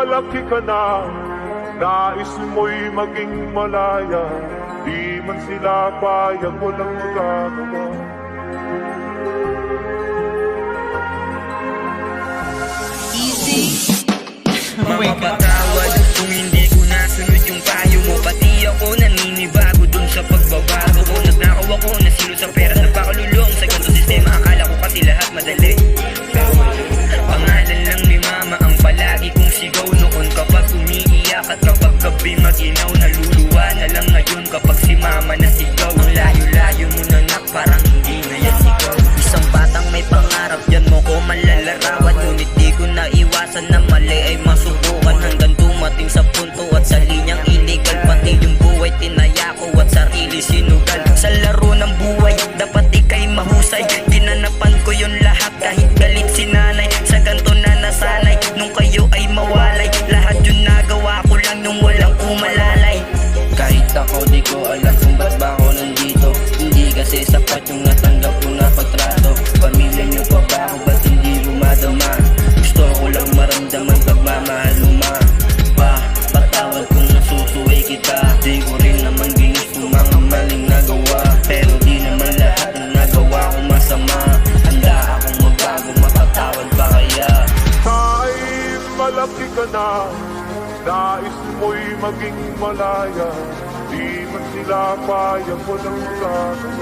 malaki ka na, nais mo'y maging malaya. Di man sila payag, walang magagawa. Mapapatawad kung hindi ko nasunod yung payo mo. Pati ako naninibago dun sa pagbabago ko. Nagnakaw ako, nasilo sa pera, napakalulong sa ganito sistema. Akala ko kasi lahat madali, pero pangalan lang ni mama ang palagi kong sigaw noon. Kapag umiiyak at kapag gabi maginaw, naluluwa na lang ngayon kapag si mama nasigaw. Ang layo-layo mo na nak, parang hindi na yan ikaw. Isang batang may pangarap, yan mo ko malalarawan. Ngunit di ko naiwasan na mali ay masubukan. Hanggang dumating sa punto at sa linyang illegal. Pati yung buhay tinaya ko at sarili sinugal. Sa laro ng buhay, dapat ika'y mahusay. Ginanapan ko yun lahat kahit galit si nanay. Sa ganto na nasanay, nung kayo ay mawalay. Lahat yun nagawa ko lang nung walang umalalay. Kahit ako di ko alam kung ba't ba ako nandito. Hindi kasi sapat yung natanggap ko na pagtrato. Pamilya nyo pa ba ako, ba't hindi bumadama? Gusto ko lang maramdaman pagmamahal mo ma. Patawad kung nasusuway kita. Di ko rin naman ginusto mga maling nagawa. Pero di naman lahat na nagawa ko masama. Handa akong magbago, mapatawad ba kaya? Kahit malaki ka na, nais mo'y maging malaya. Di man sila payag, walang magagawa.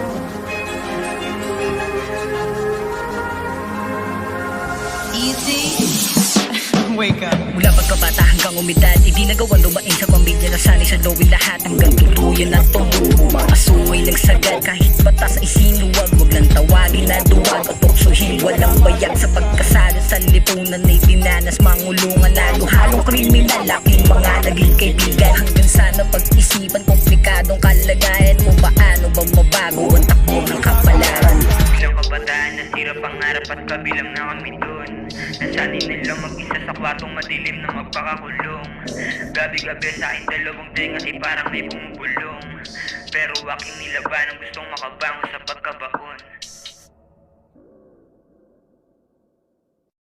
Wake up. Mula pagkabata hanggang umidad, hindi nagawan lumain sa pamilya. Nasanay sa lowin lahat hanggang tuluyan na tumubo. Makasungay ng sagad kahit batas ay sinuwag. Huwag lang tawagin na duwag at tuksuhin. Walang bayag sa pagkasalo sa lipunan ay dinanas. Mangulungan lalo halong kriminal. Laking mga naging kaibigan. Hanggang sana pag-isipan komplikadong kalagayan mo. Paano ba mabago ang takbo ng kapalaran? Bilang kabataan, nasira pangarap at kabilang na kami doon. Nasanay nilang mag-isa sa kwartong madilim na magpakakulong. Gabi-gabi sa aking dalawang tenga ay parang may bumubulong. Pero aking nilaban ang gustong makabangon sa